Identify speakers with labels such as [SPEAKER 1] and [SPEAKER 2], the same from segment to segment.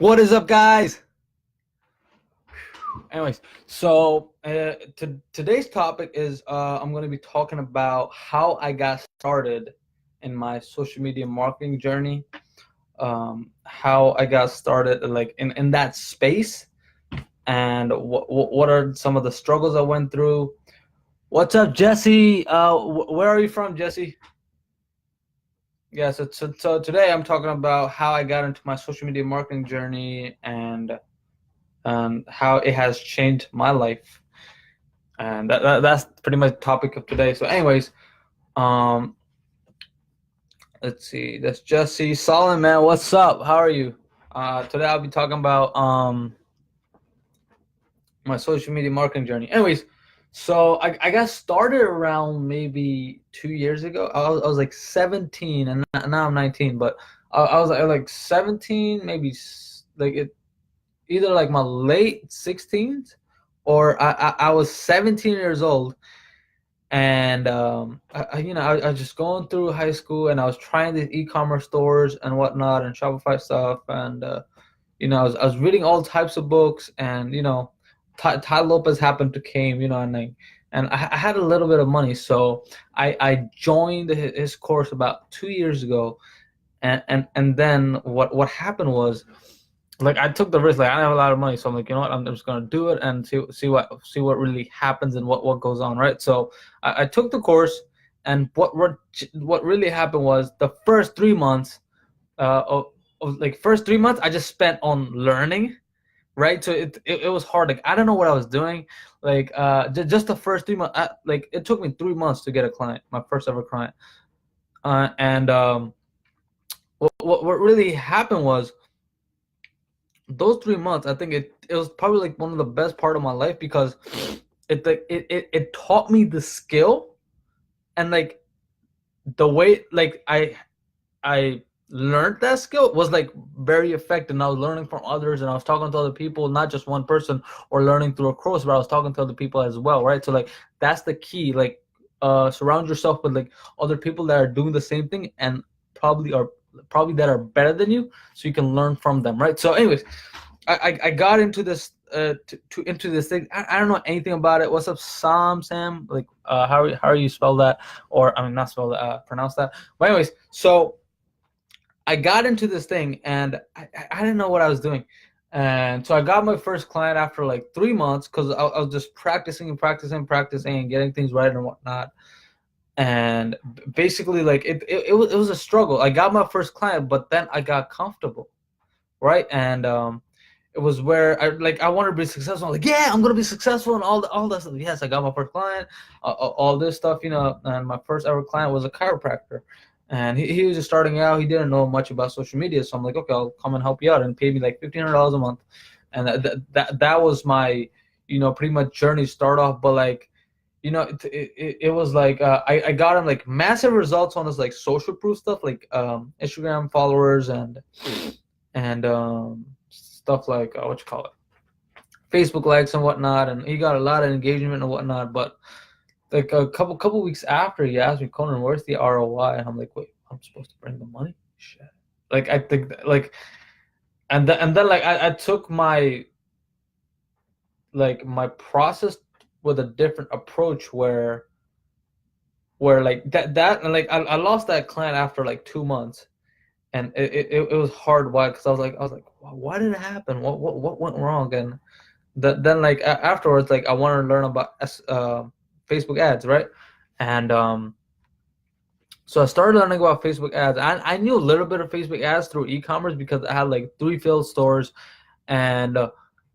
[SPEAKER 1] What is up, guys? Anyways, so today's topic is I'm going to be talking about how I got started in my social media marketing journey, how I got started like in that space, and what are some of the struggles I went through. What's up, Jesse? Where are you from, Jesse? Yeah, so today I'm talking about how I got into my social media marketing journey and how it has changed my life. And that's pretty much the topic of today. So, anyways, um, let's see. That's Jesse Solomon, man. What's up? How are you? Today I'll be talking about my social media marketing journey. Anyways, so I got started around maybe 2 years ago. I was like 17, and now I'm 19. But I was like 17, maybe like it either like my late 16th or I was 17 years old, and I was just going through high school, and I was trying these e-commerce stores and whatnot and Shopify stuff, and I was reading all types of books, and Ty Lopez happened to came, and I had a little bit of money, so I joined his course about 2 years ago, and then what happened was, like, I took the risk. Like, I have a lot of money, so I'm like, you know what, I'm just gonna do it and see what really happens and what goes on, right? So I took the course, and what really happened was the first 3 months, like first 3 months, I just spent on learning, right? So it was hard. Like, I don't know what I was doing. Like, just the first 3 months, like it took me 3 months to get a client, my first ever client, and what really happened was, those 3 months, I think it was probably like one of the best part of my life, because it taught me the skill, and like the way, like I learned that skill was like very effective, and I was learning from others, and I was talking to other people, not just one person, or learning through a course, but I was talking to other people as well, right? So like that's the key. Like, surround yourself with like other people that are doing the same thing, and probably that are better than you, so you can learn from them, right? So anyways, I got into this into this thing. I don't know anything about it. What's up, Sam? Like, how you spell that? Or, I mean, not spell that, pronounce that. But anyways, so I got into this thing, and I didn't know what I was doing. And so I got my first client after like 3 months, because I was just practicing and practicing and getting things right and whatnot. And basically, like, it was a struggle. I got my first client, but then I got comfortable, right? And it was where I wanted to be successful. I'm like, yeah, I'm gonna be successful, and all that stuff. Yes, I got my first client, all this stuff, and my first ever client was a chiropractor, and he was just starting out. He didn't know much about social media, so I'm like, okay, I'll come and help you out, and pay me like $1,500 a month, and that was my, pretty much journey start off. But like, it was like, I got him like massive results on this like social proof stuff, like Instagram followers, and stuff like, what you call it, Facebook likes and whatnot, and he got a lot of engagement and whatnot. But like a couple weeks after, he asked me, Conan, where's the ROI? And I'm like, wait, I'm supposed to bring the money? Shit. Like, I think, like, and then like I took my process with a different approach, where like that and like I lost that client after like 2 months, and it was hard. Why? Because I was like, why did it happen? What went wrong? And then like afterwards, like, I wanted to learn about Facebook ads, right? And so I started learning about Facebook ads. I knew a little bit of Facebook ads through e-commerce, because I had like 3 failed stores, and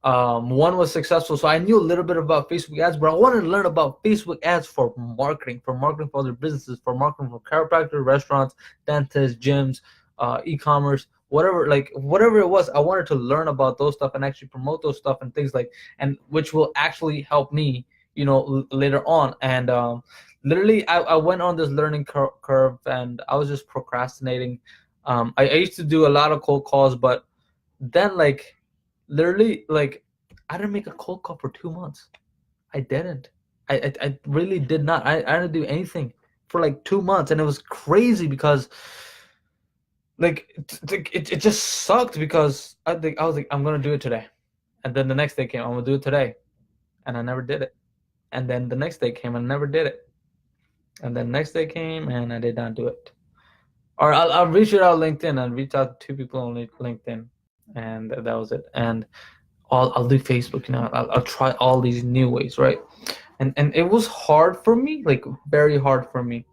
[SPEAKER 1] one was successful. So I knew a little bit about Facebook ads, but I wanted to learn about Facebook ads for marketing for other businesses, for marketing for chiropractors, restaurants, dentists, gyms, e-commerce, whatever it was. I wanted to learn about those stuff and actually promote those stuff and things like, and which will actually help me, later on. And literally, I went on this learning curve, and I was just procrastinating. I used to do a lot of cold calls, but then, like, literally, like, I didn't make a cold call for 2 months. I didn't. I really did not. I, didn't do anything for like 2 months, and it was crazy, because, like it just sucked because I was like, I'm gonna do it today, and then the next day came, I'm gonna do it today, and I never did it, and then the next day came, and I never did it, and then the next day came, and I did not do it. Or I'll reach out LinkedIn and reach out to 2 people on LinkedIn, and that was it. And I'll do Facebook. I'll try all these new ways, right? And it was hard for me, like very hard for me.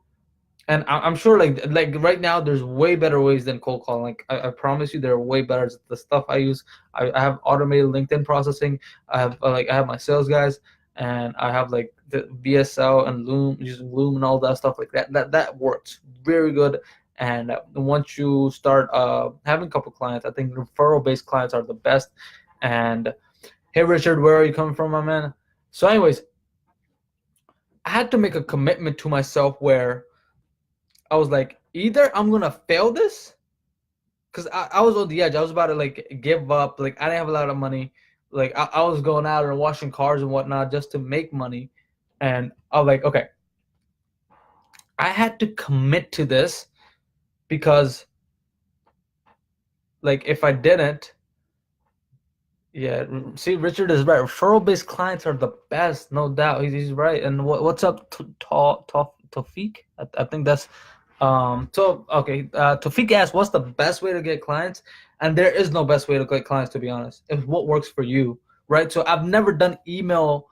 [SPEAKER 1] And I'm sure, like right now, there's way better ways than cold calling. Like I promise you, there are way better. The stuff I use, I have automated LinkedIn processing. I have my sales guys, and I have like the VSL and Loom, using Loom and all that stuff like that. That works very good. And once you start having a couple clients, I think referral based clients are the best. And hey, Richard, where are you coming from, my man? So, anyways, I had to make a commitment to myself where I was like, either I'm gonna fail this, because I was on the edge. I was about to like give up. Like I didn't have a lot of money. Like I was going out and washing cars and whatnot just to make money. And I was like, okay, I had to commit to this because like if I didn't, yeah, see, Richard is right. Referral-based clients are the best, no doubt. He's right. And what's up, Tofik? I think that's so okay. Tofik asked, "What's the best way to get clients?" And there is no best way to get clients, to be honest. It's what works for you, right? So I've never done email,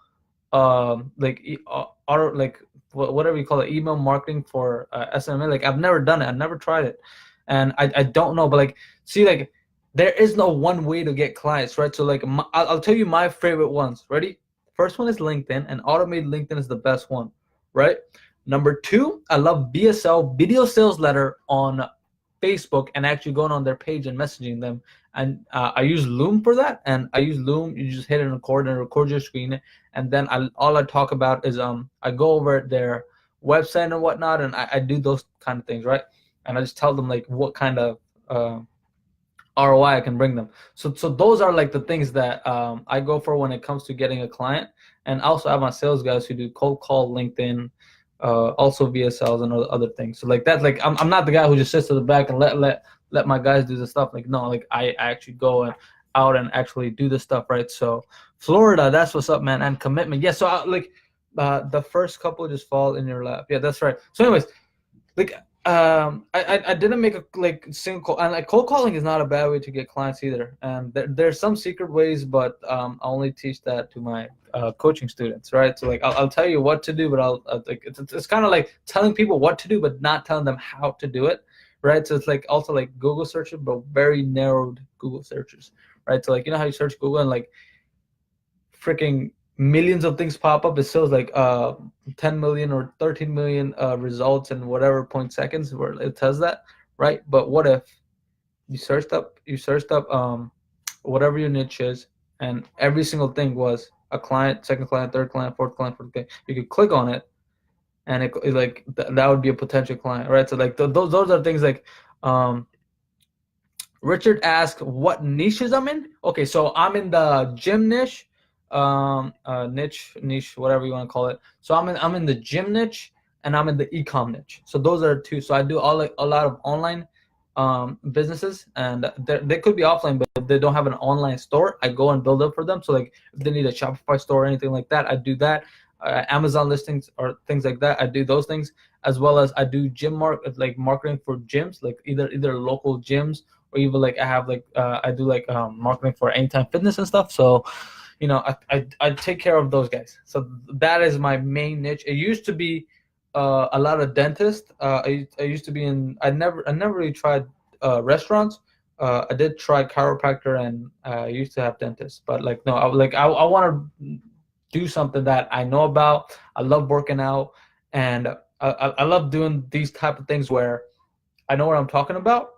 [SPEAKER 1] auto, like whatever you call it, email marketing for SMMA. Like I've never done it. I've never tried it, and I don't know. But like, see, like there is no one way to get clients, right? So like I'll tell you my favorite ones. Ready? First one is LinkedIn, and automated LinkedIn is the best one, right? Number two, I love BSL, video sales letter, on Facebook, and actually going on their page and messaging them. And I use Loom for that. And I use Loom. You just hit and record your screen, and then all I talk about is I go over their website and whatnot, and I do those kind of things, right? And I just tell them like what kind of ROI I can bring them. So those are like the things that I go for when it comes to getting a client. And also I have my sales guys who do cold call, LinkedIn, also VSLs and other things. So like that, like I'm not the guy who just sits at the back and let my guys do the stuff. Like no, like I actually go and out and actually do the stuff, right? So Florida, that's what's up, man. And commitment, yeah. So the first couple just fall in your lap. Yeah, that's right. So anyways, like I didn't make a like single call, and like cold calling is not a bad way to get clients either. And there's some secret ways, but I only teach that to my coaching students, right? So like I'll tell you what to do, but I'll like it's kind of like telling people what to do but not telling them how to do it, right? So it's like also like Google searches, but very narrowed Google searches, right? So like you know how you search Google and like freaking millions of things pop up. It shows like 10 million or 13 million results in whatever point seconds where it says that, right? But what if you searched up whatever your niche is, and every single thing was a client, second client, third client, fourth client, fourth client. You could click on it, and it like that would be a potential client, right? So like those are things like Richard asked what niches I'm in. Okay, so I'm in the gym niche, niche, whatever you want to call it. So I'm in the gym niche, and I'm in the e-com niche. So those are two. So I do a lot of online businesses, and they could be offline, but if they don't have an online store, I go and build up for them. So like if they need a Shopify store or anything like that, I do that. Amazon listings or things like that, I do those things, as well as I do marketing for gyms, like either local gyms, or even like I have like I do like marketing for Anytime Fitness and stuff. So you know I take care of those guys. So that is my main niche. It used to be a lot of dentists. I used to be in. I never really tried restaurants. I did try chiropractor, and I used to have dentists. But like no, I want to do something that I know about. I love working out, and I love doing these type of things where I know what I'm talking about,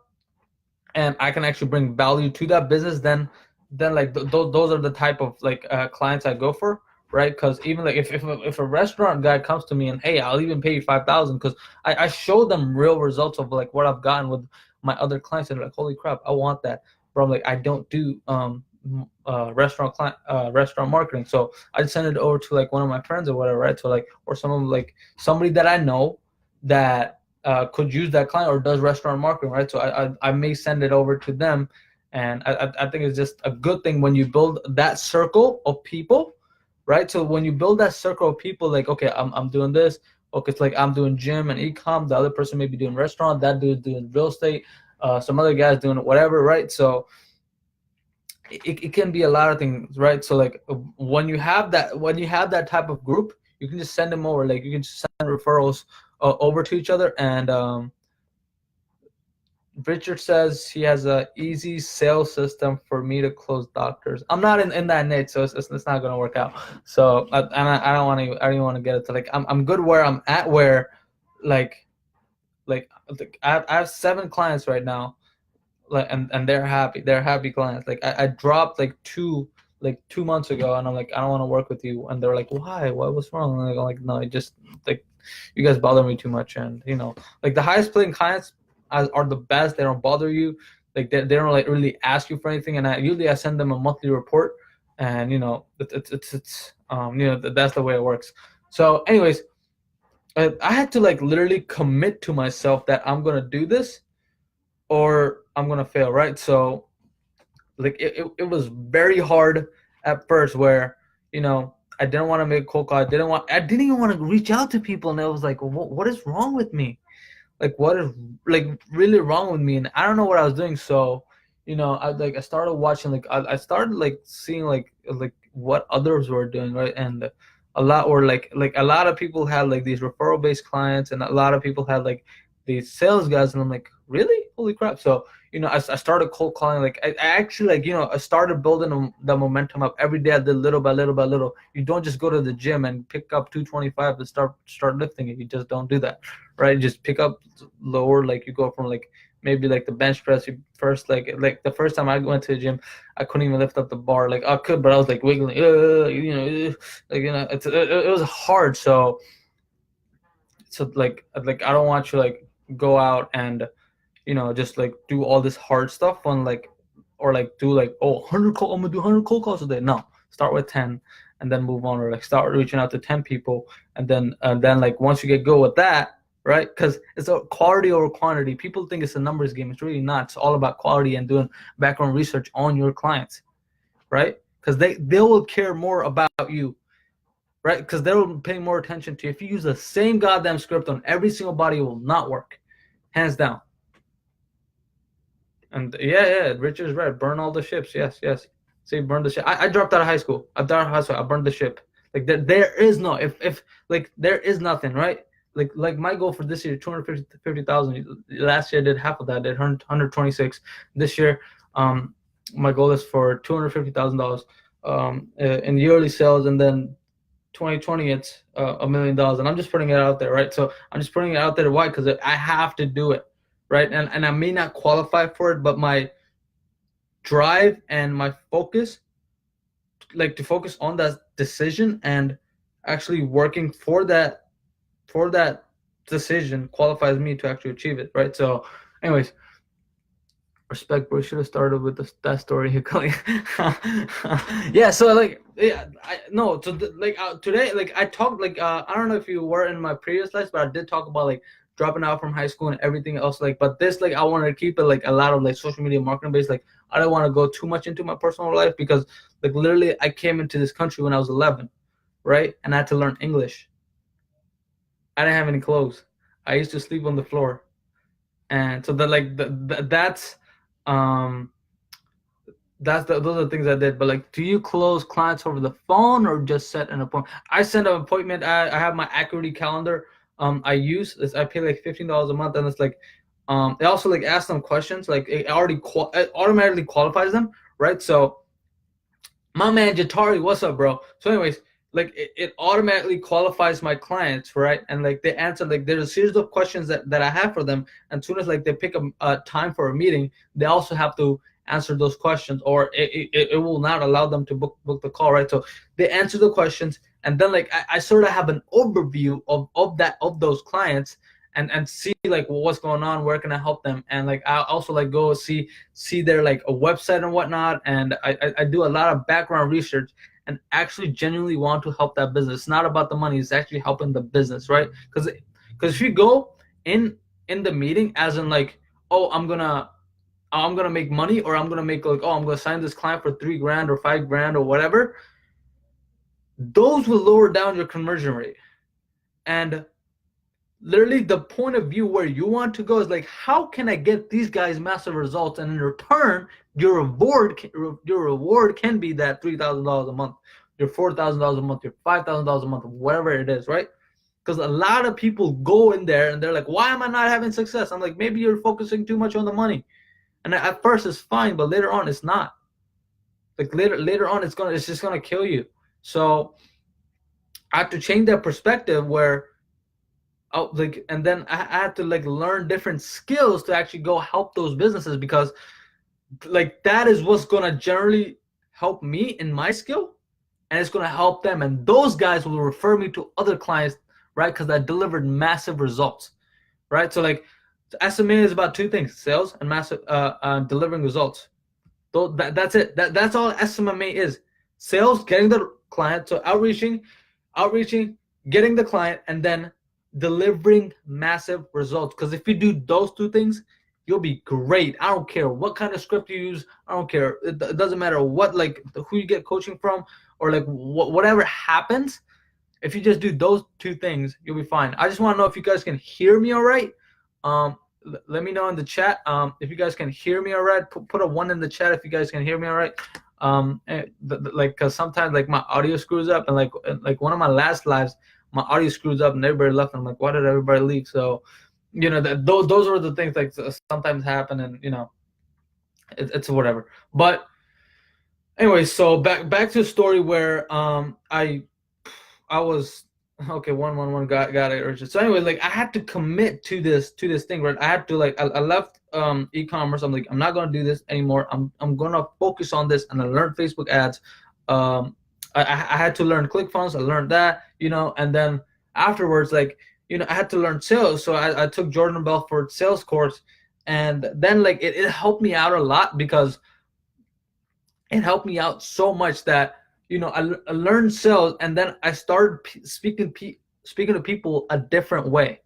[SPEAKER 1] and I can actually bring value to that business. Then like those are the type of like clients I go for, right? Because even like if a restaurant guy comes to me and hey, I'll even pay you 5,000, because I show them real results of like what I've gotten with my other clients, and they're like, holy crap, I want that. But I'm like, I don't do restaurant marketing, so I send it over to like one of my friends or whatever, right? So like, or some of like somebody that I know that could use that client or does restaurant marketing, right? So I may send it over to them, and I think it's just a good thing when you build that circle of people, right? So when you build that circle of people, like, okay, I'm doing this. Okay, it's like I'm doing gym and e-com. The other person may be doing restaurant. That dude's doing real estate. Some other guys doing whatever, right? So it can be a lot of things, right? So like when you have that type of group, you can just send them over. Like you can just send referrals over to each other. And Richard says he has a easy sales system for me to close doctors. I'm not in that niche, so it's not going to work out. So I don't want to. I don't even want to get it to like I'm good where I'm at. Where like I have 7 clients right now, like and they're happy. They're happy clients. Like I dropped like 2 months ago, and I'm like, I don't want to work with you. And they're like, why? What's wrong? And I'm like, no, it just like you guys bother me too much. And like the highest paying clients are the best. They don't bother you. Like they don't like really ask you for anything. And I send them a monthly report, and it's that's the way it works. So anyways, I had to like literally commit to myself that I'm gonna do this or I'm gonna fail, right? So like it was very hard at first where I didn't want to make a cold call. I didn't even want to reach out to people, and it was like, what is wrong with me? Like what is like really wrong with me? And I don't know what I was doing. So I started watching, like I started like seeing like what others were doing, right? And a lot were like a lot of people had like these referral based clients, and a lot of people had like these sales guys, and I'm like, really? Holy crap. So I started cold calling. Like I actually like I started building the momentum up every day. I did little by little by little. You don't just go to the gym and pick up 225 and start lifting it. You just don't do that, right? You just pick up lower. Like you go from like maybe like the bench press. You first like the first time I went to the gym, I couldn't even lift up the bar. Like I could, but I was like wiggling. It was hard. So like I don't want you like go out and just like do all this hard stuff on like, or like do like, oh, 100 call, I'm gonna do 100 cold calls a day. No, start with 10 and then move on, or like start reaching out to 10 people, and then like once you get good with that, right? Because it's a quality over quantity. People think it's a numbers game. It's really not. It's all about quality and doing background research on your clients, right? Because they will care more about you, right? Because they will pay more attention to you. If you use the same goddamn script on every single body, it will not work, hands down. And yeah, Richard's right. Burn all the ships. Yes. See, burn the ship. I dropped out of high school. I dropped out of high school. I burned the ship. Like there is no if like there is nothing, right? Like my goal for this year, 250,000. Last year I did half of that. I did 126. This year, my goal is for $250,000 in yearly sales, and then 2020 it's $1 million. And I'm just putting it out there, right? So I'm just putting it out there. Why? Because I have to do it, right? And I may not qualify for it, but my drive and my focus, like to focus on that decision and actually working for that decision, qualifies me to actually achieve it, right? So anyways, respect, bro. Should have started with that story. Yeah, so like no, so today, like I talked, like I don't know if you were in my previous lives, but I did talk about like dropping out from high school and everything else, like, but this, like, I wanted to keep it like a lot of like social media marketing based. Like I don't want to go too much into my personal life, because like literally I came into this country when I was 11, right? And I had to learn English. I didn't have any clothes. I used to sleep on the floor. And so um those are the things I did. But like, do you close clients over the phone or just set an appointment? I set an appointment. I have my Acuity calendar. I use this. I pay like $15 a month, and it's like, it also like asks them questions. Like it automatically qualifies them, right? So my man Jatari, what's up, bro? So anyways, like it automatically qualifies my clients, right? And like they answer, like there's a series of questions that I have for them, and as soon as like they pick a time for a meeting, they also have to answer those questions, or it will not allow them to book the call, right? So they answer the questions, and then like I sort of have an overview of those clients, and see like, well, what's going on, where can I help them, and like I also like go see their like a website and whatnot, and I do a lot of background research and actually genuinely want to help that business. It's not about the money, it's actually helping the business, right? Because if you go in in the meeting, as in like, oh, I'm gonna make money, or I'm gonna make like, oh, I'm gonna sign this client for $3,000 or $5,000 or whatever. Those will lower down your conversion rate. And literally the point of view where you want to go is like, how can I get these guys massive results, and in return your reward can be that $3,000 a month, your $4,000 a month, your $5,000 a month, whatever it is, right? Because a lot of people go in there and they're like, why am I not having success? I'm like, maybe you're focusing too much on the money. And at first it's fine, but later on it's not. Like later on it's just gonna kill you. So I have to change that perspective where, oh, like, and then I had to like learn different skills to actually go help those businesses, because like that is what's gonna generally help me in my skill, and it's gonna help them, and those guys will refer me to other clients, right? Because I delivered massive results, right? So like SMA is about two things: sales and massive delivering results. That's it. That's all SMMA is: sales, getting the client, so outreaching, getting the client, and then delivering massive results. Because if you do those two things, you'll be great. I don't care what kind of script you use. I don't care. It doesn't matter what, like, who you get coaching from, or like whatever happens. If you just do those two things, you'll be fine. I just want to know if you guys can hear me all right. Let me know in the chat if you guys can hear me all right. Put a 1 in the chat if you guys can hear me all right. Like, cause sometimes like my audio screws up, and like one of my last lives, my audio screws up and everybody left, and I'm like, why did everybody leave? So, you know, those are the things like sometimes happen, and you know, it's whatever. But anyway, so back to the story where I was okay. One got it, Richard. So anyway, like I had to commit to this thing, right? I had to like I left e-commerce. I'm like, I'm not gonna do this anymore. I'm gonna focus on this, and I learned Facebook ads. I had to learn Clickfunnels. I learned that, you know, and then afterwards, like, you know, I had to learn sales. So I took Jordan Belfort's sales course, and then like it helped me out a lot, because it helped me out so much that, you know, I learned sales, and then I started speaking to people a different way,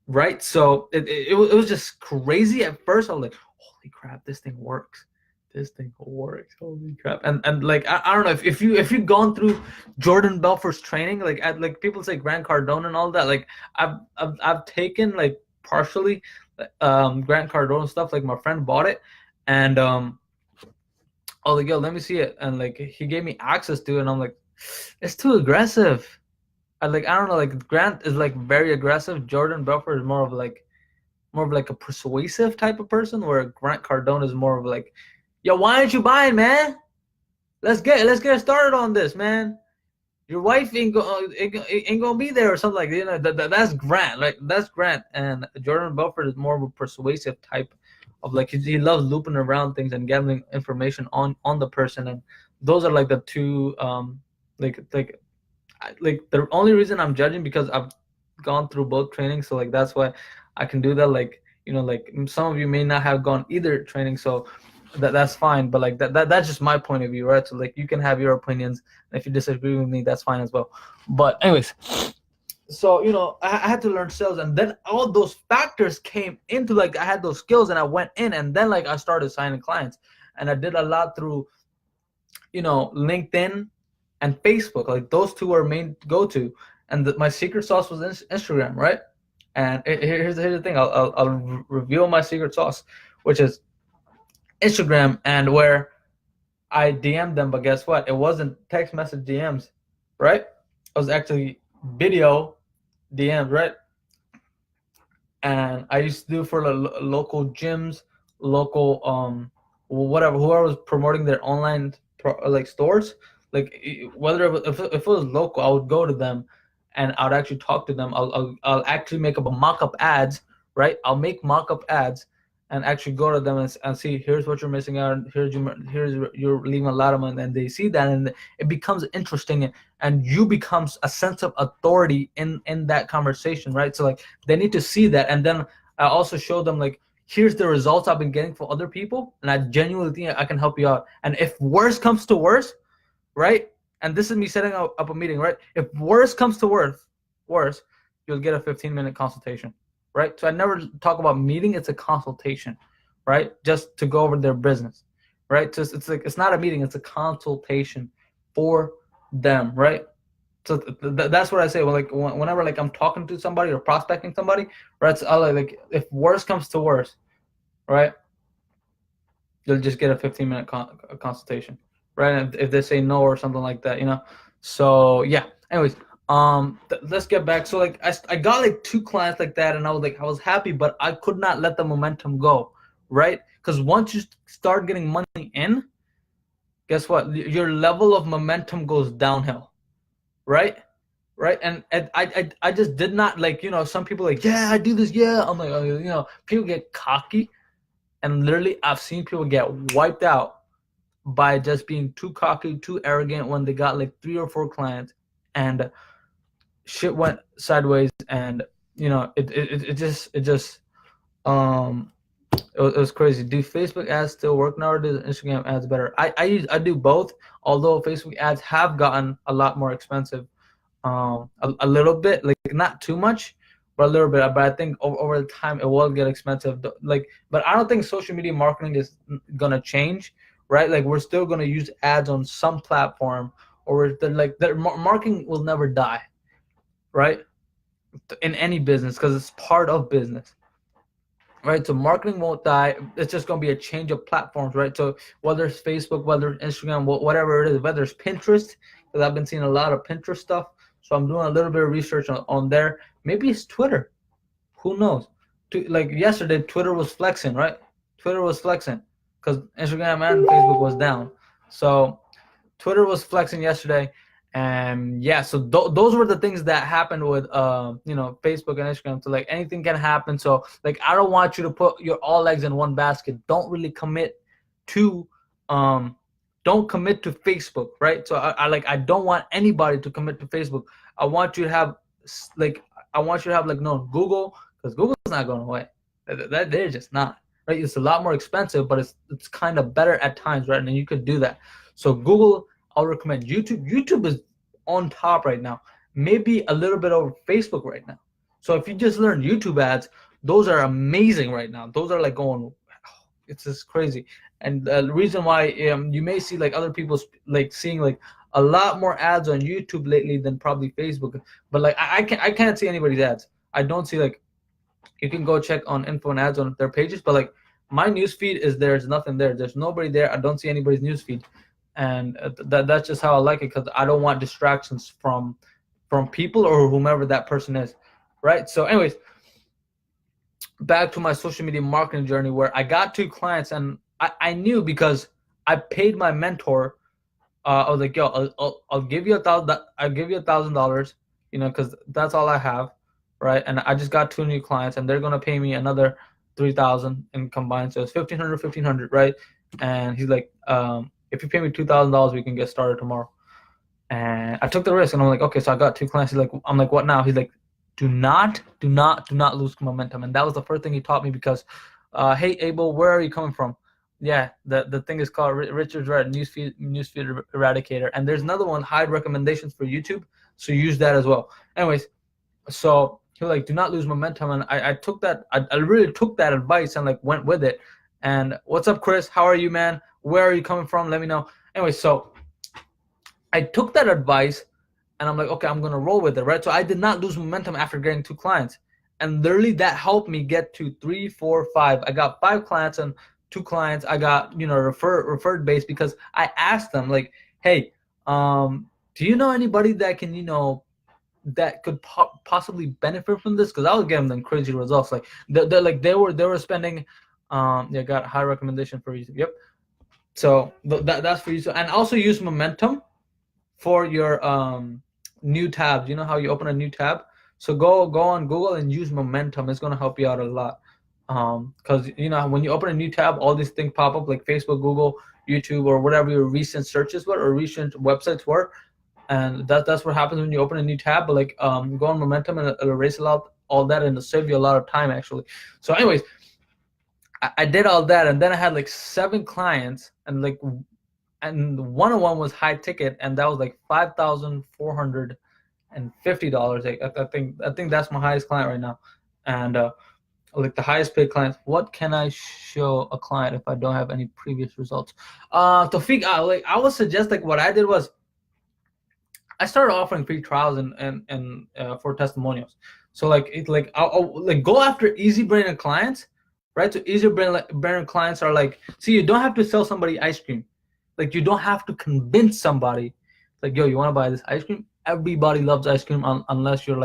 [SPEAKER 1] right? So it was just crazy at first. I was like, holy crap, this thing works. This thing works. Holy crap. And like I don't know if you've gone through Jordan Belfort's training, like like people say Grant Cardone and all that. Like I've taken like partially Grant Cardone stuff. Like my friend bought it, and oh, like, yo, let me see it. And like he gave me access to it, and I'm like, it's too aggressive. I don't know, like Grant is like very aggressive. Jordan Belfort is more of like a persuasive type of person, where Grant Cardone is more of like, yo, why aren't you buying, man? Let's get started on this, man. Your wife ain't gonna be there, or something like that. You know, that's Grant. Like that's Grant, and Jordan Belfort is more of a persuasive type of, like, he loves looping around things and gathering information on the person. And those are like the two like the only reason I'm judging, because I've gone through both trainings, so like that's why I can do that. Like, you know, like some of you may not have gone either training, so that's fine. But like that's just my point of view, right? So like you can have your opinions, and if you disagree with me, that's fine as well. But anyways, so, you know, I had to learn sales, and then all those factors came into, like, I had those skills, and I went in, and then like I started signing clients, and I did a lot through, you know, LinkedIn and Facebook. Like those two are main go-to, and my secret sauce was Instagram, right? And here's the thing. I'll reveal my secret sauce, which is Instagram, and where I DM'd them, but guess what? It wasn't text message DMs, right? It was actually video DMs, right? And I used to do for local gyms, local whatever, whoever was promoting their online like stores, like whether if it was local, I would go to them, and I'd actually talk to them. I'll actually make up a mock-up ads, right? I'll make mock-up ads and actually go to them and see, here's what you're missing out, here's you're leaving a lot of money, and they see that, and it becomes interesting, and you becomes a sense of authority in that conversation, right? So like they need to see that. And then I also show them, like, here's the results I've been getting for other people, and I genuinely think I can help you out. And if worse comes to worse, right? And this is me setting up a meeting, right? If worse comes to worse, you'll get a 15-minute consultation. right? So I never talk about meeting. It's a consultation, right? Just to go over their business, right? So it's like, it's not a meeting, it's a consultation for them, right? So that's what I say. Well, like whenever like I'm talking to somebody or prospecting somebody, right? So I'll like, if worse comes to worse, right? You'll just get a 15-minute consultation, right? And if they say no or something like that, you know. So yeah. Anyways, let's get back. So like I got like 2 clients like that, and I was happy, but I could not let the momentum go, right? Because once you start getting money in, guess what? Your level of momentum goes downhill, right? Right. And I just did not, like, you know, some people like, yeah, I do this, yeah. I'm like, oh, you know, people get cocky, and literally I've seen people get wiped out by just being too cocky, too arrogant when they got like 3 or 4 clients, and shit went sideways. And you know, it was crazy. Do Facebook ads still work now, or do Instagram ads better? I do both, although Facebook ads have gotten a lot more expensive, a little bit, like not too much, but a little bit. But I think over the time it will get expensive. Like, but I don't think social media marketing is gonna change, right? Like, we're still gonna use ads on some platform, or the marketing will never die, right? In any business, because it's part of business, right? So marketing won't die. It's just going to be a change of platforms, right? So whether it's Facebook, whether it's Instagram, whatever it is, whether it's Pinterest, because I've been seeing a lot of Pinterest stuff. So I'm doing a little bit of research on there. Maybe it's Twitter. Who knows? Like yesterday, Twitter was flexing, right? Twitter was flexing because Instagram and Facebook was down. So Twitter was flexing yesterday, and yeah, so those were the things that happened with you know, Facebook and Instagram. So like anything can happen. So like, I don't want you to put your all eggs in one basket. Don't really commit to don't commit to Facebook, right? So I don't want anybody to commit to Facebook. I want you to have like no, Google, because Google's not going away. That they're just not, right? It's a lot more expensive, but it's kind of better at times, right? And you could do that. So Google, I'll recommend YouTube. YouTube is on top right now. Maybe a little bit over Facebook right now. So if you just learn YouTube ads, those are amazing right now. Those are like going, it's just crazy. And the reason why you may see like other people like seeing like a lot more ads on YouTube lately than probably Facebook. But like I can't see anybody's ads. I don't see, like, you can go check on info and ads on their pages, but like my news feed is there's nothing there. There's nobody there. I don't see anybody's news feed, and that's just how I like it, because I don't want distractions from people or whomever that person is, right? So anyways, back to my social media marketing journey, where I got 2 clients, and I knew, because I paid my mentor. I was like, yo, I'll give you $1,000, you know, because that's all I have, right? And I just got 2 new clients, and they're gonna pay me another 3,000 in combined, so it's 1,500, right? And he's like, if you pay me $2,000, we can get started tomorrow. And I took the risk, and I'm like, okay, so I got 2 clients. He's like, I'm like, what now? He's like, do not lose momentum. And that was the first thing he taught me, because, hey, Abel, where are you coming from? Yeah, the thing is called Richard's Red newsfeed eradicator, and there's another one, hide recommendations for YouTube, so use that as well. Anyways, so he was like, do not lose momentum, and I took that. I really took that advice and like went with it. And what's up, Chris? How are you, man? Where are you coming from? Let me know. Anyway, so I took that advice, and I'm like, okay, I'm gonna roll with it, right? So I did not lose momentum after getting 2 clients, and literally that helped me get to 3, 4, 5. I got 5 clients, and 2 clients I got, you know, referred based, because I asked them like, hey, do you know anybody that can, you know, that could possibly benefit from this? Because I was getting them crazy results. Like they were spending, yeah, got high recommendation for YouTube. Yep. So that's for you. So, and also use momentum for your new tabs. You know how you open a new tab? So go on Google and use momentum. It's gonna help you out a lot. Because you know, when you open a new tab, all these things pop up, like Facebook, Google, YouTube, or whatever your recent searches were or recent websites were, and that's what happens when you open a new tab. But like, go on momentum, and it'll erase a lot all that, and it'll save you a lot of time actually. So anyways, I did all that, and then I had like 7 clients, and like, and one of them was high ticket, and that was like $5,450. I think that's my highest client right now. And like the highest paid clients, what can I show a client if I don't have any previous results? Tawfiq, like I would suggest, like what I did was I started offering free trials and for testimonials. So like I'll like go after easy brainer clients, right? So easy brainer clients are like, see, you don't have to sell somebody ice cream. Like you don't have to convince somebody, like, yo, you want to buy this ice cream? Everybody loves ice cream unless you're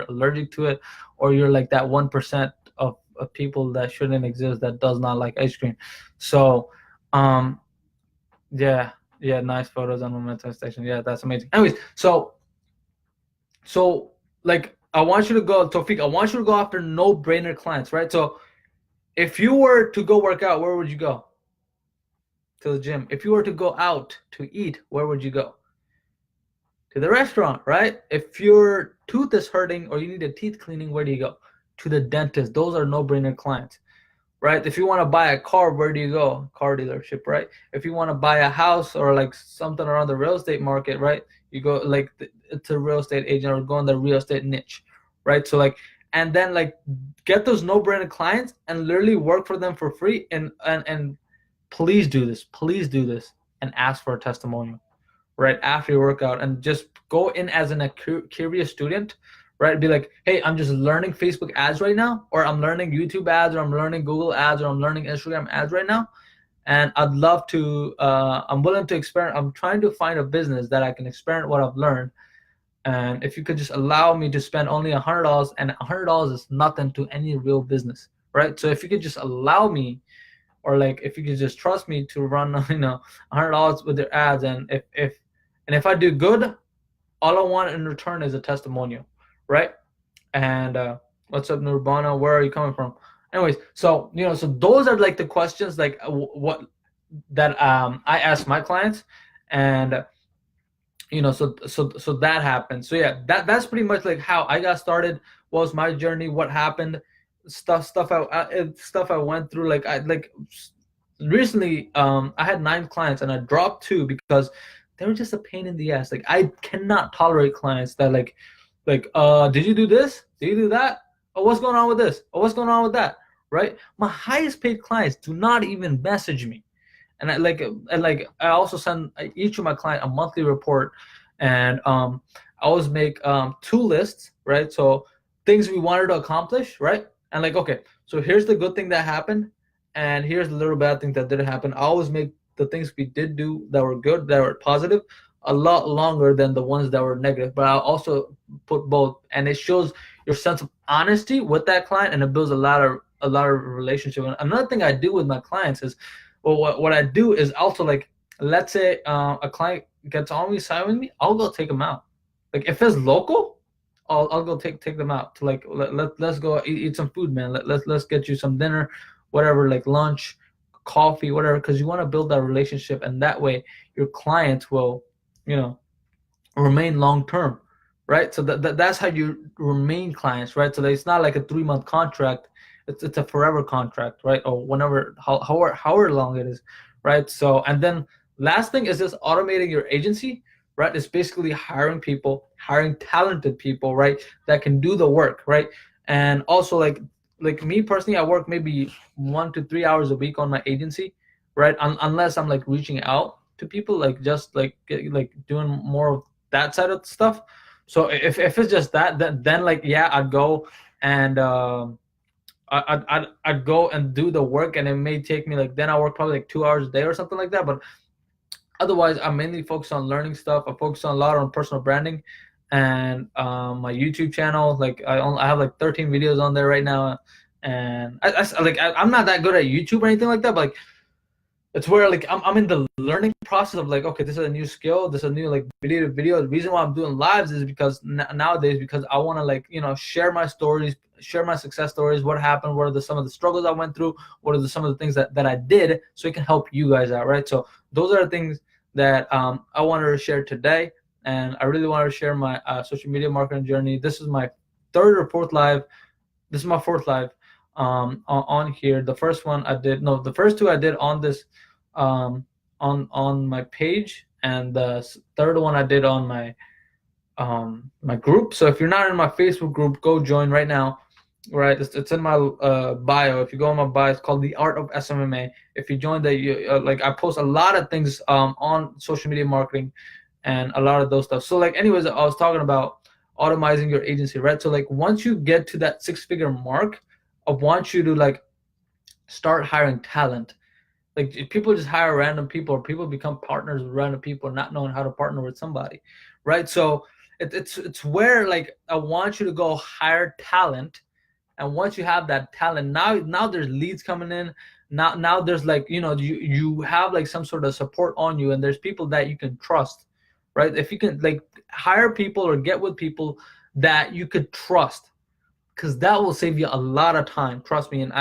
[SPEAKER 1] allergic to it, or you're like that 1% of people that shouldn't exist that does not like ice cream. So, um, yeah, yeah, nice photos on Momentum Station. Yeah, that's amazing. Anyways, so like I want you to go, Tofik, I want you to go after no-brainer clients, right? So if you were to go work out, where would you go? To the gym. If you were to go out to eat, where would you go? To the restaurant, right? If your tooth is hurting or you need a teeth cleaning, where do you go? To the dentist. Those are no-brainer clients, right? If you want to buy a car, where do you go? Car dealership, right? If you want to buy a house or like something around the real estate market, right? You go like to a real estate agent or go in the real estate niche, right? So like, and then like get those no-brainer clients and literally work for them for free. And please do this. Please do this and ask for a testimonial right after your workout, and just go in as a curious student, right? Be like, hey, I'm just learning Facebook ads right now, or I'm learning YouTube ads, or I'm learning Google ads, or I'm learning Instagram ads right now, and I'd love to I'm willing to experiment. I'm trying to find a business that I can experiment what I've learned, and if you could just allow me to spend only $100, and $100 is nothing to any real business, right? So if you could just allow me, or like if you could just trust me to run $100 with their ads, and if I do good, all I want in return is a testimonial, right? And what's up, Nurbana? Where are you coming from? Anyways, so so those are like the questions like what that I ask my clients, and so that happened. So yeah, that's pretty much like how I got started. What was my journey? What happened? Stuff I went through. Like I like recently, I had 9 clients and I dropped 2 because they were just a pain in the ass. Like I cannot tolerate clients that did you do this? Did you do that? Oh, what's going on with this? Oh, what's going on with that? Right? My highest paid clients do not even message me. And I also send each of my client a monthly report, and I always make 2 lists, right? So things we wanted to accomplish, right? And like, okay, so here's the good thing that happened, and here's the little bad thing that didn't happen. I always make the things we did do that were good, that were positive, a lot longer than the ones that were negative. But I'll also put both, and it shows your sense of honesty with that client, and it builds a lot of relationship. And another thing I do with my clients is, well, what I do is also, like, let's say a client gets on me, sign with me, I'll go take them out. Like if it's local, I'll go take them out to like let's go eat some food, man. Let's get you some dinner, whatever, like lunch, coffee, whatever, because you want to build that relationship, and that way your clients will, you know, remain long term, right? So that's how you remain clients, right? So it's not like a 3-month contract; it's a forever contract, right? Or whenever, however long it is, right? So, and then last thing is just automating your agency, right? It's basically hiring people, hiring talented people, right, that can do the work, right? And also like me personally, I work maybe 1 to 3 hours a week on my agency, right? Unless I'm like reaching out to people, like just like doing more of that side of stuff. So if it's just that, then like, yeah, I'd go and I'd go and do the work, and it may take me like, then I work probably like 2 hours a day or something like that. But otherwise, I'm mainly focused on learning stuff. I focus on a lot on personal branding, and my YouTube channel. Like I have like 13 videos on there right now, and I'm not that good at YouTube or anything like that, but like it's where like I'm in the learning process of like, okay, this is a new skill, this is a new like video. The reason why I'm doing lives is because nowadays, because I want to like, share my stories, share my success stories, what happened, what are some of the struggles I went through, what are some of the things that I did, so it can help you guys out, right? So those are the things that I wanted to share today, and I really wanted to share my social media marketing journey. This is my 3rd or 4th live. This is my 4th live on here. The first one I did, no, the first 2 I did on this on my page, and the 3rd one I did on my my group. So if you're not in my Facebook group, go join right now. right? It's in my bio. If you go on my bio, it's called The Art of SMMA. If you join that, you like I post a lot of things on social media marketing and a lot of those stuff. So like, anyways, I was talking about automizing your agency, right? So like, once you get to that 6-figure mark, I want you to like start hiring talent. Like, if people just hire random people, or people become partners with random people, not knowing how to partner with somebody, right? So it's where like I want you to go hire talent, and once you have that talent, now there's leads coming in. Now there's like, you have like some sort of support on you, and there's people that you can trust, right? If you can like hire people or get with people that you could trust, because that will save you a lot of time, trust me. And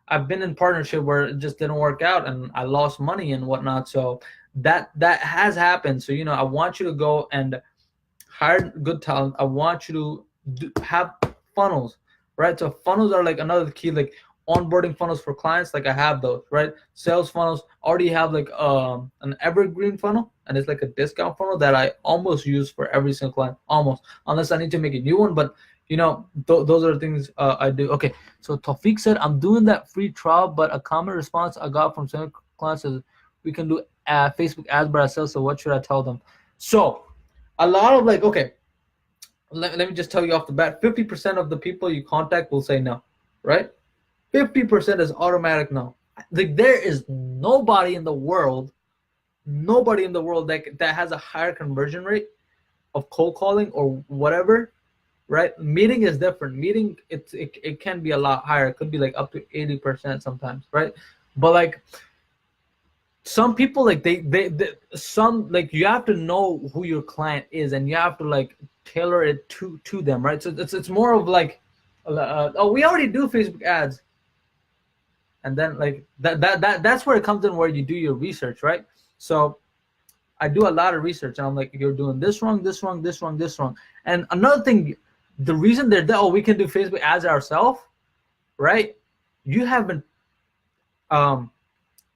[SPEAKER 1] I've been in partnership where it just didn't work out and I lost money and whatnot. So that has happened. So I want you to go and hire good talent. I want you to have funnels, right? So funnels are like another key, like onboarding funnels for clients. Like I have those, right? Sales funnels. Already have like an evergreen funnel, and it's like a discount funnel that I almost use for every single client, almost, unless I need to make a new one. But those are the things I do. Okay, so Tawfiq said, I'm doing that free trial, but a common response I got from some clients is, we can do Facebook ads by ourselves, so what should I tell them? So a lot of like, okay, let me just tell you off the bat, 50% of the people you contact will say no, right? 50% is automatic no. Like, there is nobody in the world that has a higher conversion rate of cold calling or whatever, right? Meeting is different. Meeting, it can be a lot higher. It could be like up to 80% sometimes, right? But like, some people, like they some, like, you have to know who your client is, and you have to like tailor it to them, right? So it's more of like, oh, we already do Facebook ads, and then like that's where it comes in, where you do your research, right? So I do a lot of research, and I'm like, you're doing this wrong, this wrong, this wrong, this wrong. And another thing, the reason they're there, oh, we can do Facebook ads ourselves, right? You haven't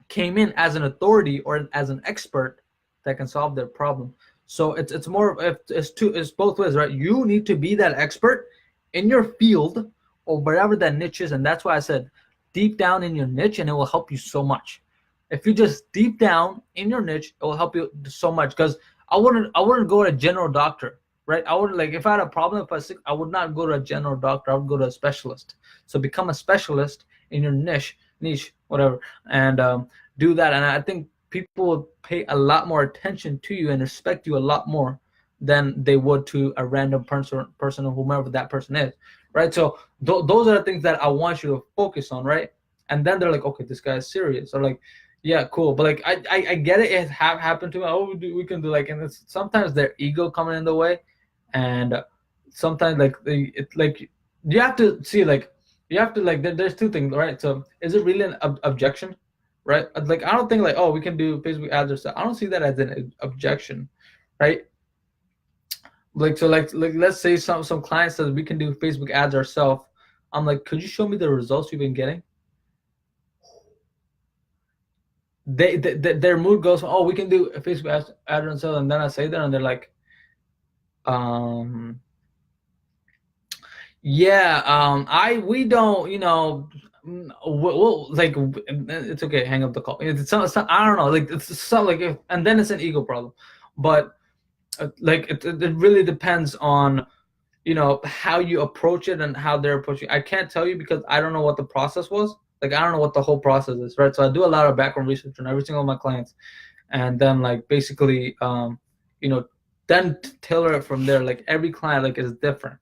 [SPEAKER 1] came in as an authority or as an expert that can solve their problem. So it's more of, it's both ways, right? You need to be that expert in your field or wherever that niche is, and that's why I said deep down in your niche, and it will help you so much. If you just deep down in your niche, it will help you so much. Because I wouldn't go to a general doctor, right? I would, like, if I had a problem, if I was sick, I would not go to a general doctor. I would go to a specialist. So become a specialist in your niche, whatever, and do that. And I think people will pay a lot more attention to you and respect you a lot more than they would to a random person or whomever that person is, right? So those are the things that I want you to focus on, right? And then they're like, okay, this guy is serious, or like, yeah, cool. But like, I get it. It have happened to me. Oh, we can do, like, and it's sometimes their ego coming in the way, and sometimes like it's like you have to see, like, you have to, like, there's two things, right? So is it really an objection, right? Like, I don't think like, oh, we can do Facebook ads or stuff. I don't see that as an objection, right? Like, so like let's say some client says we can do Facebook ads ourselves. I'm like, could you show me the results you've been getting? Their mood goes from, oh, we can do a Facebook ads ourselves, and then I say that, and they're like, yeah, we don't, we'll, like, it's okay, hang up the call. I don't know, like, it's so like, and then it's an ego problem. But like, it really depends on how you approach it and how they're approaching. I can't tell you because I don't know what the process was. Like, I don't know what the whole process is, right? So I do a lot of background research on every single one of my clients, and then like basically then tailor it from there. Like, every client like is different,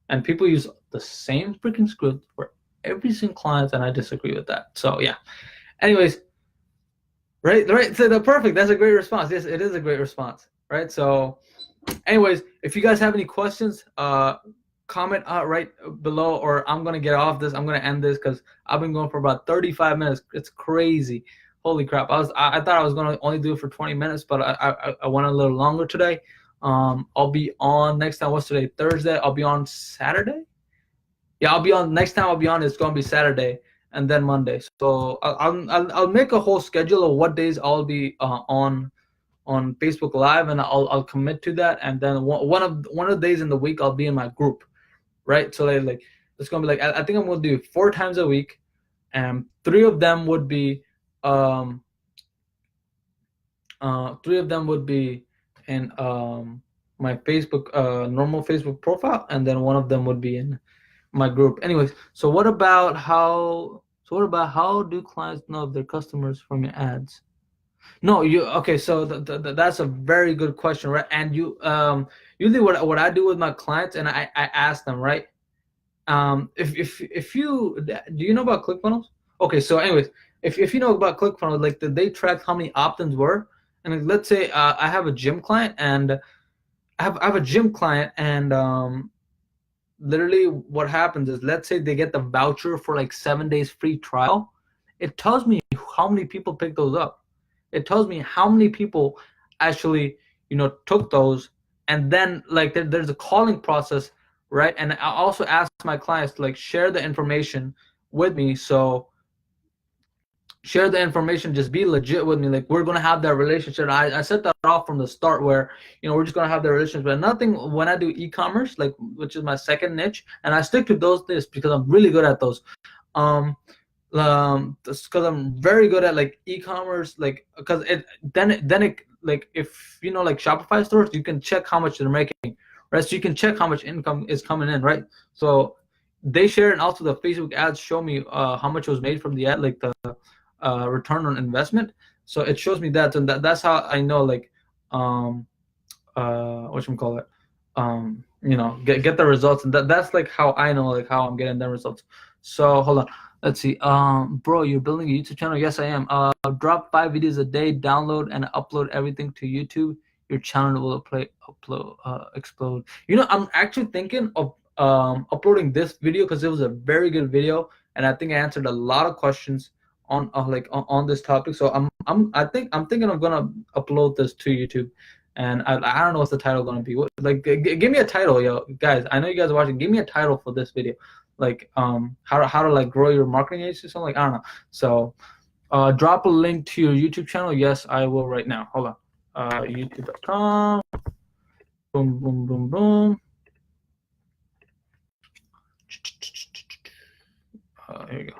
[SPEAKER 1] and people use the same freaking script for every single client, and I disagree with that. So yeah. Anyways, right. So the perfect. That's a great response. Yes, it is a great response, right? So, anyways, if you guys have any questions, comment right below, or I'm gonna get off this. I'm gonna end this because I've been going for about 35 minutes. It's crazy. Holy crap! I thought I was gonna only do it for 20 minutes, but I went a little longer today. I'll be on next time. What's today? Thursday. I'll be on Saturday. Yeah, I'll be on next time. I'll be on. It's gonna be Saturday and then Monday. So I'll make a whole schedule of what days I'll be on Facebook Live, and I'll commit to that. And then one of the days in the week I'll be in my group, right? So like it's gonna be like I think I'm gonna do 4 times a week, and 3 of them would be um 3 of them would be in my Facebook normal Facebook profile, and then one of them would be in my group. Anyways, so what about how do clients know if they're customers from your ads? No, you okay? So that's a very good question, right? And you usually what I do with my clients, and I ask them, right? If you do you know about ClickFunnels? Okay, so anyways, if you know about ClickFunnels, like they track how many opt-ins were, and like, let's say I have a gym client, and I have a gym client, and literally what happens is, let's say they get the voucher for like 7 days free trial. It tells me how many people pick those up. It tells me how many people actually took those, and then like there's a calling process, right? And I also ask my clients to like share the information with me. So share the information, just be legit with me, like we're gonna have that relationship. I set that off from the start, where we're just gonna have that relationship. But nothing when I do e-commerce, like, which is my second niche, and I stick to those things because I'm really good at those. Because I'm very good at like e-commerce, like because it like, if like Shopify stores, you can check how much they're making, right? So you can check how much income is coming in, right? So they share, and also the Facebook ads show me how much was made from the ad, like the return on investment. So it shows me that, and that's how I know, like, what it, get the results, and that's like how I know, like, how I'm getting the results. So hold on, let's see. Bro, you're building a YouTube channel? Yes, I am. Drop 5 videos a day, download and upload everything to YouTube. Your channel will explode. I'm actually thinking of uploading this video because it was a very good video, and I think I answered a lot of questions on on this topic. So I'm thinking of gonna upload this to YouTube, and I don't know what's the title gonna be. Like, give me a title, yo, guys. I know you guys are watching. Give me a title for this video, like how to like grow your marketing agency or something. Like, I don't know. So drop a link to your YouTube channel. Yes, I will right now. Hold on. YouTube.com. Boom, boom, boom, boom. Here you go.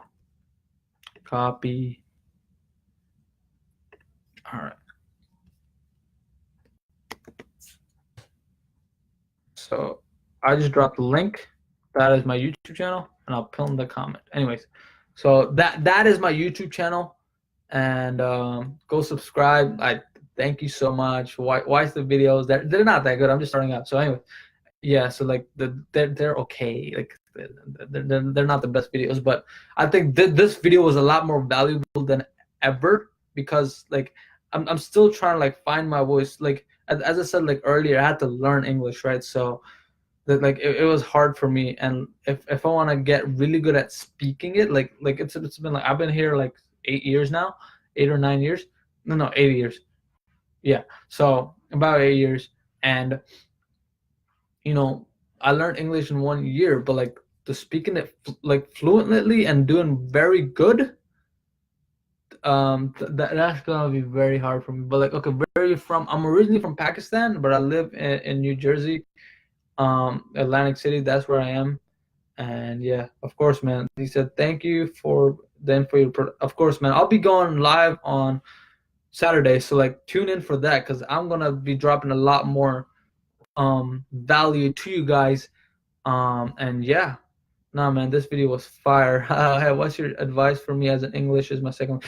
[SPEAKER 1] Copy. All right. So I just dropped the link. That is my YouTube channel, and I'll pin the comment. Anyways, so that is my YouTube channel, and go subscribe. I thank you so much. Watch the videos. They're not that good. I'm just starting out. So anyway, yeah. So like they're okay. Like they're not the best videos, but I think this video was a lot more valuable than ever, because like I'm still trying to like find my voice. Like as I said like earlier, I had to learn English, right? So that like it was hard for me, and if I want to get really good at speaking it, like it's been like, I've been here like 8 years now, 8 or 9 years. No, 8 years. Yeah, so about 8 years, and I learned English in 1 year, but like the speaking it like fluently and doing very good, that's gonna be very hard for me. But like, okay, I'm originally from Pakistan, but I live in New Jersey, Atlantic City. That's where I am. And yeah, of course, man, he said thank you for your of course, man, I'll be going live on Saturday, so like tune in for that, because I'm gonna be dropping a lot more value to you guys. And yeah, nah, man, this video was fire. Hey, what's your advice for me, as an English is my second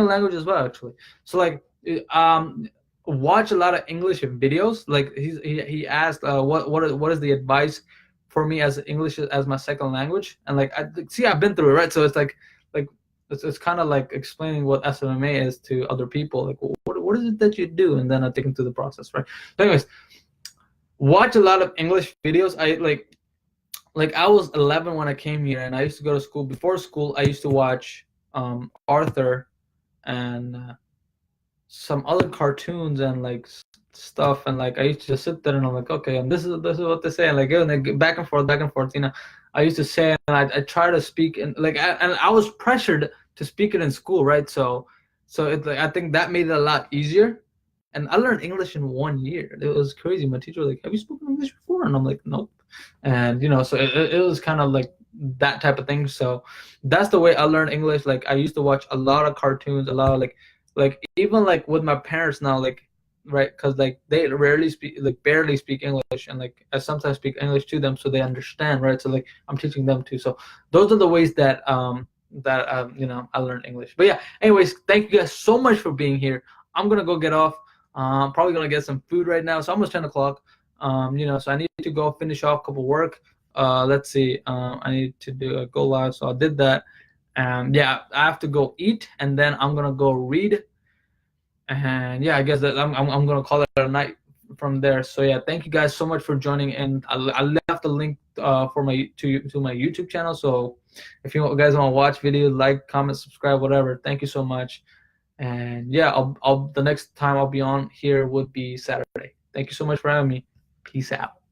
[SPEAKER 1] language as well, actually. So like, watch a lot of English videos. Like he asked, what is the advice for me as English as my second language? And like, I've been through it, right? So it's like it's kind of like explaining what SMMA is to other people. Like, what is it that you do? And then I take them through the process, right? So anyways, watch a lot of English videos. I like I was 11 when I came here, and I used to go to school. Before school, I used to watch Arthur and some other cartoons and like stuff, and like I used to just sit there and I'm like, okay, and this is what they say, and like, and they back and forth, I used to say, and I try to speak, and like and I was pressured to speak it in school, right? So it's like, I think that made it a lot easier. And I learned English in 1 year. It was crazy. My teacher was like, have you spoken English before? And I'm like, nope. And so it was kind of like that type of thing. So that's the way I learned English. Like I used to watch a lot of cartoons, a lot of like even like with my parents now, like right, because like they rarely speak, like barely speak English, and like I sometimes speak English to them so they understand, right? So like I'm teaching them too. So those are the ways that you know, I learned English. But yeah, anyways, thank you guys so much for being here. I'm gonna go get off. I'm probably gonna get some food right now. It's almost 10 o'clock. You know, so I need to go finish off a couple work. Let's see. I need to do a go live, so I did that. And yeah, I have to go eat, and then I'm gonna go read. And yeah, I guess that I'm gonna call it a night from there. So yeah, thank you guys so much for joining. And I left a link for my to my YouTube channel. So if you guys want to watch videos, like, comment, subscribe, whatever. Thank you so much. And yeah, I'll the next time I'll be on here would be Saturday. Thank you so much for having me. Peace out.